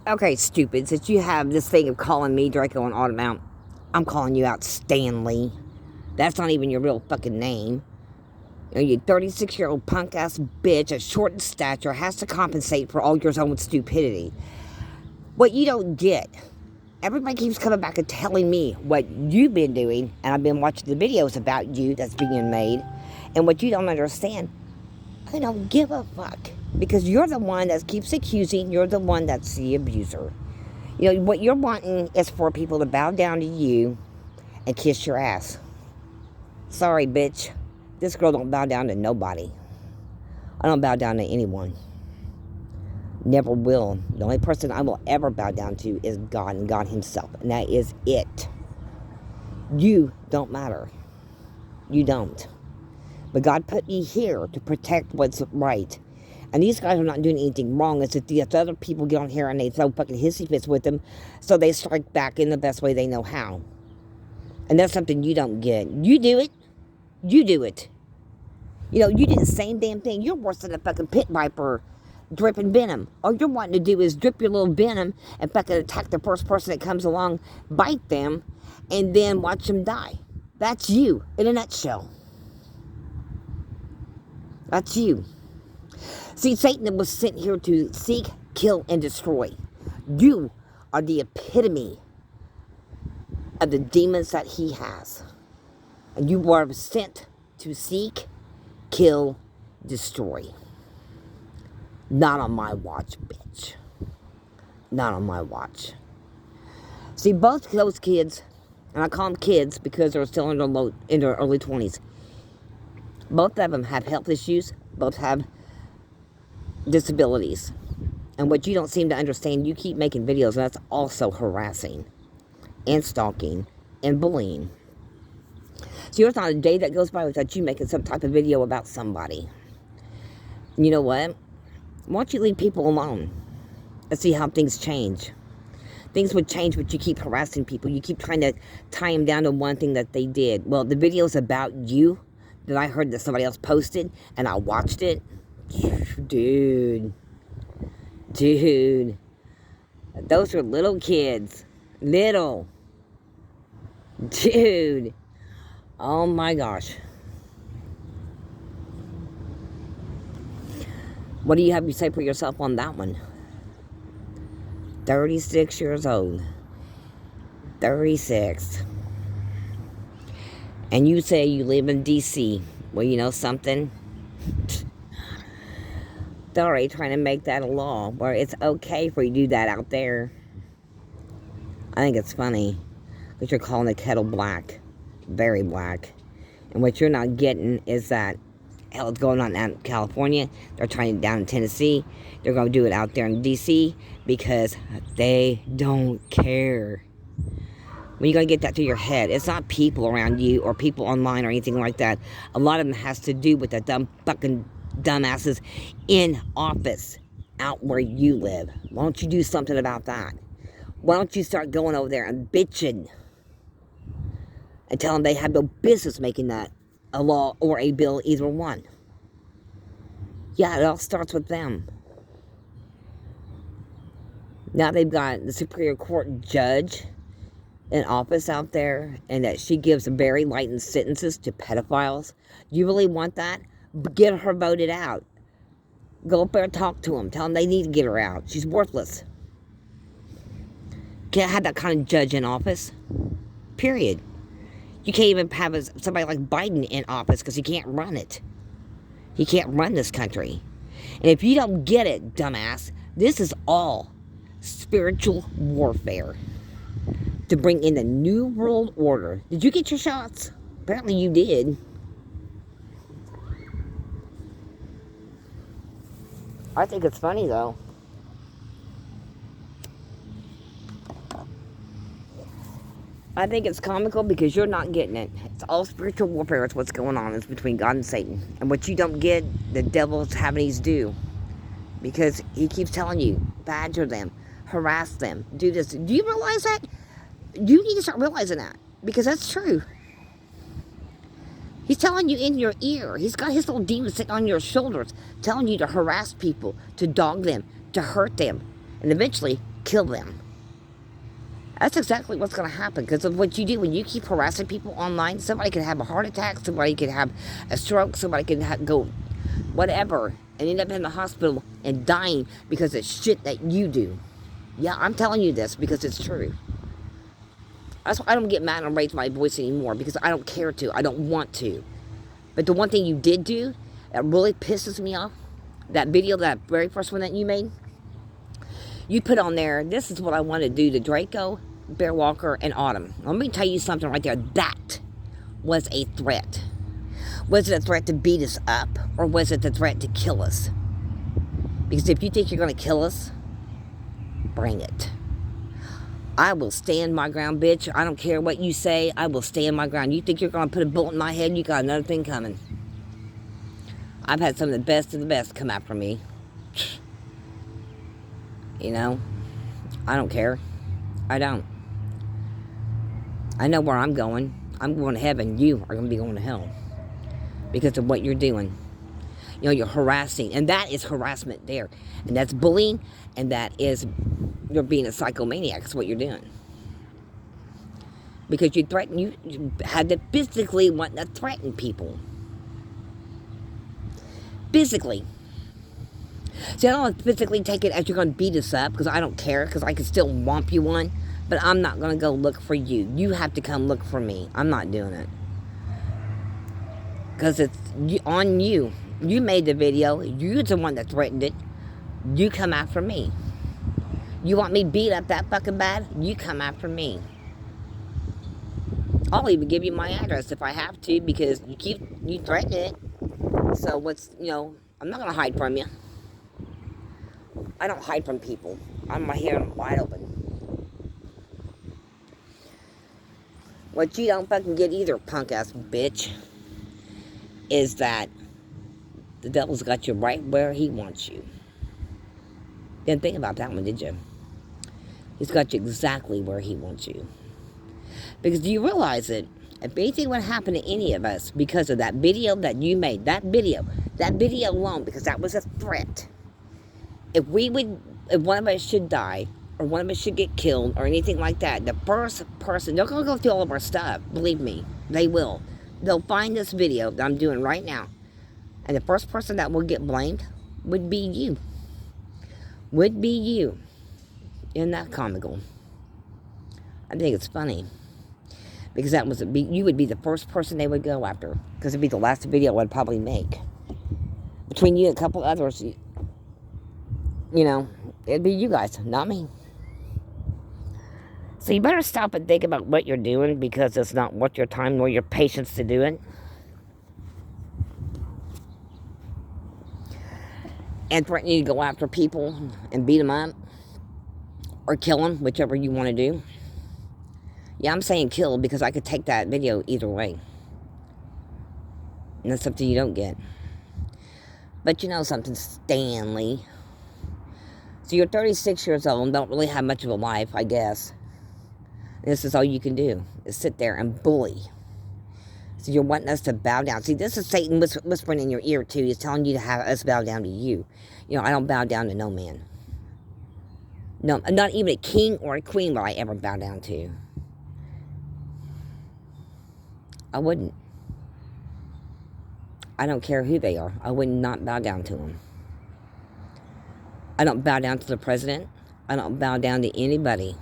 Okay, stupid, since you have this thing of calling me Draco and Autumn out, I'm calling you out Stanley. That's not even your real fucking name. You 36-year-old punk-ass bitch, a short in stature, has to compensate for all your own stupidity. What you don't get, everybody keeps coming back and telling me what you've been doing, and I've been watching the videos about you that's being made, and what you don't understand, I don't give a fuck. Because you're the one that keeps accusing, you're the one that's the abuser. You know, what you're wanting is for people to bow down to you and kiss your ass. Sorry, bitch. This girl don't bow down to nobody. I don't bow down to anyone. Never will. The only person I will ever bow down to is God and God himself. And that is it. You don't matter. You don't. But God put me here to protect what's right. And these guys are not doing anything wrong. It's that the other people get on here and they throw fucking hissy fits with them. So they strike back in the best way they know how. And that's something you don't get. You do it. You do it. You know, you did the same damn thing. You're worse than a fucking pit viper dripping venom. All you're wanting to do is drip your little venom and fucking attack the first person that comes along, bite them, and then watch them die. That's you in a nutshell. That's you. See, Satan was sent here to seek, kill, and destroy. You are the epitome of the demons that he has. And you were sent to seek, kill, destroy. Not on my watch, bitch. Not on my watch. See, both those kids, and I call them kids because they're still in their early 20s. Both of them have health issues. Both have disabilities. And what you don't seem to understand, you keep making videos, and that's also harassing and stalking and bullying. So there's not a day that goes by without you making some type of video about somebody. And you know what? Why don't you leave people alone and see how things change? Things would change, but you keep harassing people. You keep trying to tie them down to one thing that they did. Well, the videos about you that I heard that somebody else posted, and I watched it. Dude. Those are little kids. Little. Dude. Oh my gosh. What do you have to say for yourself on that one? 36 years old. 36. And you say you live in D.C. Well, you know something? They're already trying to make that a law where it's okay for you to do that out there. I think it's funny that you're calling the kettle black. Very black. And what you're not getting is that hell, it's going on out in California. They're trying it down in Tennessee. They're going to do it out there in D.C. because they don't care. When you got to get that to your head, it's not people around you or people online or anything like that. A lot of them has to do with the fucking dumbasses in office out where you live. Why don't you do something about that? Why don't you start going over there and bitching and tell them they have no business making that a law or a bill, either one? Yeah, it all starts with them. Now they've got the Superior Court judge in office out there, and that she gives very lightened sentences to pedophiles. You really want that? Get her voted out. Go up there and talk to them. Tell them they need to get her out. She's worthless. Can't have that kind of judge in office. Period. You can't even have somebody like Biden in office because he can't run it. He can't run this country. And if you don't get it, dumbass, this is all spiritual warfare to bring in the New World Order. Did you get your shots? Apparently you did. I think it's funny, though. I think it's comical because you're not getting it. It's all spiritual warfare. It's what's going on. It's between God and Satan. And what you don't get, the devil's having his due. Because he keeps telling you, badger them, harass them, do this. Do you realize that? You need to start realizing that. Because that's true. He's telling you in your ear. He's got his little demon sitting on your shoulders, telling you to harass people, to dog them, to hurt them, and eventually kill them. That's exactly what's going to happen because of what you do. When you keep harassing people online, somebody could have a heart attack, somebody could have a stroke, somebody could go whatever and end up in the hospital and dying because of shit that you do. Yeah, I'm telling you this because it's true. That's why I don't get mad and raise my voice anymore because I don't care to. I don't want to. But the one thing you did do that really pisses me off, that video, that very first one that you made, you put on there, this is what I want to do to Draco, Bear Walker, and Autumn. Let me tell you something right there. That was a threat. Was it a threat to beat us up, or was it the threat to kill us? Because if you think you're going to kill us, bring it. I will stand my ground, bitch. I don't care what you say. I will stand my ground. You think you're going to put a bullet in my head, you got another thing coming. I've had some of the best come after me. You know, I don't care. I don't. I know where I'm going. I'm going to heaven. You are going to be going to hell because of what you're doing. You know, you're harassing, and that is harassment there, and that's bullying, and that is you're being a psychomaniac. Is what you're doing because you threaten. You had to physically want to threaten people. Physically. See, I don't physically take it as you're going to beat us up because I don't care because I can still whomp you one, but I'm not going to go look for you. You have to come look for me. I'm not doing it because it's on you. You made the video. You're the one that threatened it. You come after me. You want me beat up that fucking bad? You come after me. I'll even give you my address if I have to because you threaten it. So I'm not going to hide from you. I don't hide from people. I'm right here wide open. What you don't fucking get either, punk ass bitch, is that the devil's got you right where he wants you. Didn't think about that one, did you? He's got you exactly where he wants you. Because do you realize that if anything would happen to any of us because of that video that you made, that video alone, because that was a threat. If one of us should die, or one of us should get killed, or anything like that, the first person, they're going to go through all of our stuff. Believe me, they will. They'll find this video that I'm doing right now. And the first person that will get blamed would be you. Would be you. Isn't that comical? I think it's funny. Because you would be the first person they would go after. Because it'd be the last video I'd probably make. Between you and a couple others, it'd be you guys, not me. So you better stop and think about what you're doing because it's not worth your time nor your patience to do it. And threatening to go after people and beat them up or kill them, whichever you want to do. Yeah, I'm saying kill because I could take that video either way. And that's something you don't get. But you know something, Stanley. So you're 36 years old and don't really have much of a life, I guess. This is all you can do, is sit there and bully. So you're wanting us to bow down. See, this is Satan whispering in your ear, too. He's telling you to have us bow down to you. I don't bow down to no man. No, not even a king or a queen will I ever bow down to. I wouldn't. I don't care who they are. I would not bow down to them. I don't bow down to the president. I don't bow down to anybody.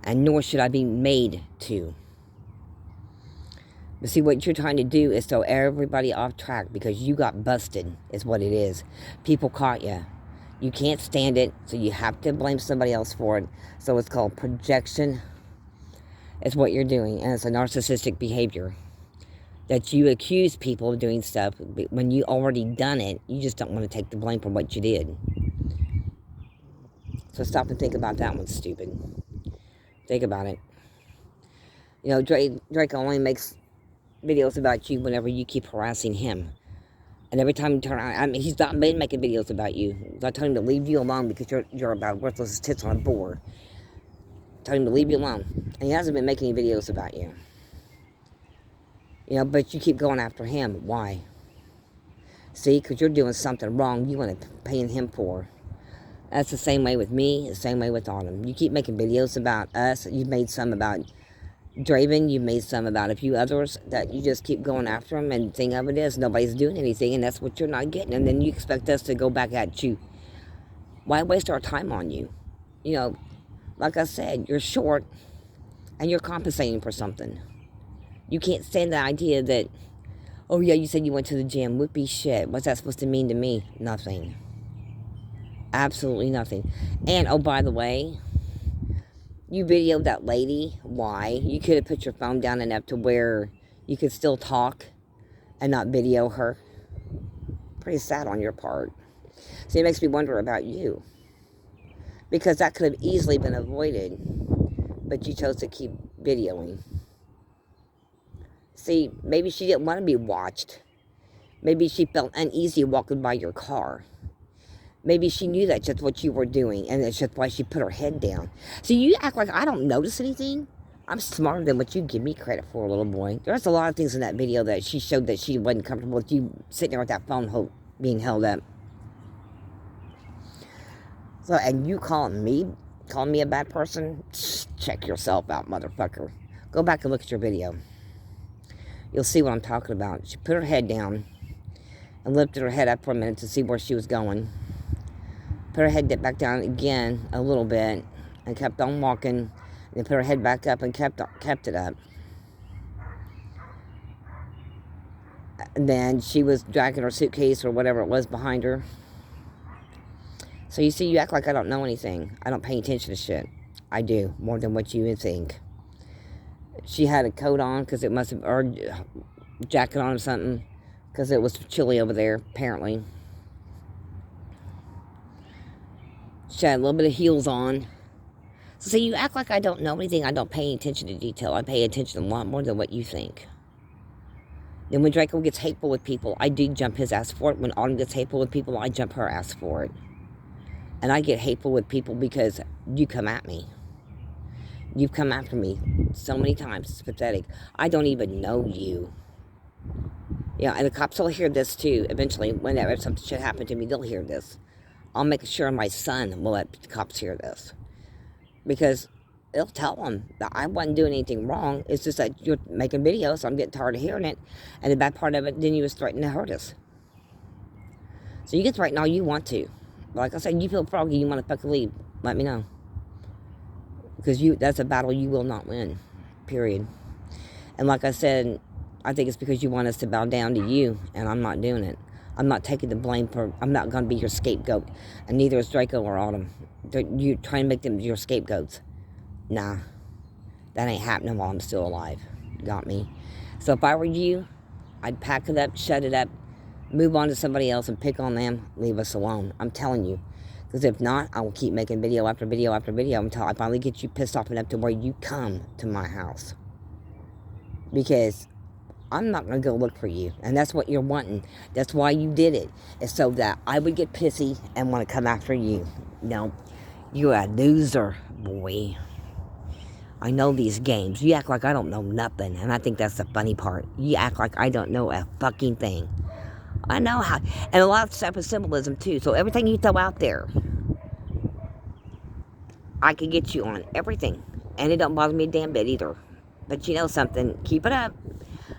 And nor should I be made to. But see, what you're trying to do is throw everybody off track because you got busted, is what it is. People caught you. You can't stand it, so you have to blame somebody else for it. So it's called projection. It's what you're doing, and it's a narcissistic behavior. That you accuse people of doing stuff, but when you already done it, you just don't want to take the blame for what you did. So stop and think about that one, stupid. Think about it. Drake only makes videos about you whenever you keep harassing him. And every time you turn around, he's not been making videos about you. I told him to leave you alone because you're about worthless as tits on a board. Told him to leave you alone. And he hasn't been making any videos about you. But you keep going after him. Why? See, because you're doing something wrong you want to pay him for. That's the same way with me, the same way with Autumn. You keep making videos about us. You've made some about Draven. You've made some about a few others that you just keep going after them. And the thing of it is, nobody's doing anything, and that's what you're not getting. And then you expect us to go back at you. Why waste our time on you? You know, like I said, you're short, and you're compensating for something. You can't stand the idea that, oh yeah, you said you went to the gym. Whoopee shit. What's that supposed to mean to me? Nothing. Absolutely nothing. And, oh, by the way, you videoed that lady. Why? You could have put your phone down enough to where you could still talk and not video her. Pretty sad on your part. See, it makes me wonder about you. Because that could have easily been avoided. But you chose to keep videoing. See, maybe she didn't want to be watched. Maybe she felt uneasy walking by your car. Maybe she knew that's just what you were doing, and that's just why she put her head down. So you act like I don't notice anything? I'm smarter than what you give me credit for, little boy. There's a lot of things in that video that she showed that she wasn't comfortable with you sitting there with that phone being held up. So, and you calling me a bad person? Check yourself out, motherfucker. Go back and look at your video. You'll see what I'm talking about. She put her head down and lifted her head up for a minute to see where she was going. Put her head back down again a little bit and kept on walking. And then put her head back up and kept it up. And then she was dragging her suitcase or whatever it was behind her. So you see, you act like I don't know anything. I don't pay attention to shit. I do, more than what you would think. She had a coat on because it must have, or jacket on or something, because it was chilly over there, apparently. She had a little bit of heels on. So see, you act like I don't know anything. I don't pay attention to detail. I pay attention a lot more than what you think. Then when Draco gets hateful with people, I do jump his ass for it. When Autumn gets hateful with people, I jump her ass for it. And I get hateful with people because you come at me. You've come after me so many times. It's pathetic. I don't even know you. Yeah, and the cops will hear this too. Eventually, whenever something should happen to me, they'll hear this. I'll make sure my son will let the cops hear this. Because they'll tell them that I wasn't doing anything wrong. It's just that you're making videos, so I'm getting tired of hearing it. And the bad part of it, then you was threatening to hurt us. So you can threaten all you want to. But like I said, you feel froggy, you want to fucking leave, let me know. Because that's a battle you will not win. Period. And like I said, I think it's because you want us to bow down to you, and I'm not doing it. I'm not taking the blame for, I'm not going to be your scapegoat. And neither is Draco or Autumn. You try and make them your scapegoats. Nah. That ain't happening while I'm still alive. Got me? So if I were you, I'd pack it up, shut it up, move on to somebody else and pick on them, leave us alone. I'm telling you. Because if not, I will keep making video after video after video until I finally get you pissed off enough to where you come to my house. Because I'm not going to go look for you. And that's what you're wanting. That's why you did it. It's so that I would get pissy and want to come after you. No, you're a loser, boy. I know these games. You act like I don't know nothing. And I think that's the funny part. You act like I don't know a fucking thing. I know how. And a lot of stuff is symbolism, too. So everything you throw out there, I can get you on everything. And it don't bother me a damn bit either. But you know something? Keep it up.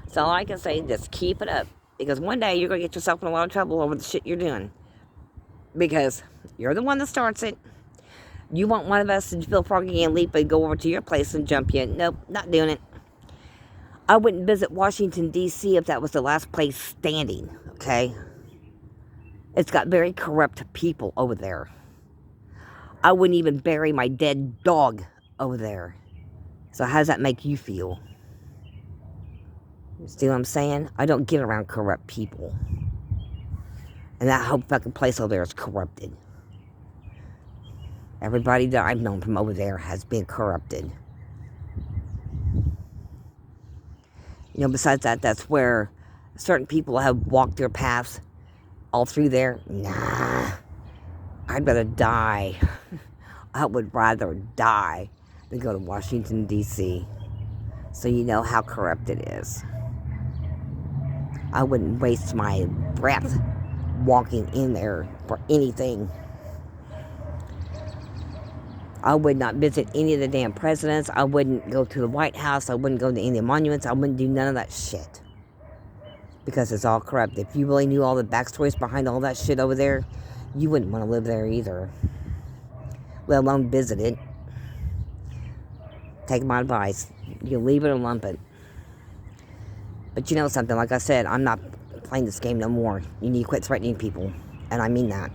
So all I can say is just keep it up. Because one day you're going to get yourself in a lot of trouble over the shit you're doing. Because you're the one that starts it. You want one of us to feel froggy and leap and go over to your place and jump you. Nope, not doing it. I wouldn't visit Washington, D.C. if that was the last place standing, okay? It's got very corrupt people over there. I wouldn't even bury my dead dog over there. So how does that make you feel? You see what I'm saying? I don't get around corrupt people. And that whole fucking place over there is corrupted. Everybody that I've known from over there has been corrupted. You know, besides that, that's where certain people have walked their paths all through there. Nah, I'd rather die. I would rather die than go to Washington, D.C. So you know how corrupt it is. I wouldn't waste my breath walking in there for anything. I would not visit any of the damn presidents. I wouldn't go to the White House. I wouldn't go to any of the monuments. I wouldn't do none of that shit. Because it's all corrupt. If you really knew all the backstories behind all that shit over there, you wouldn't want to live there either. Let alone visit it. Take my advice. You leave it or lump it. But you know something, like I said, I'm not playing this game no more. You need to quit threatening people. And I mean that.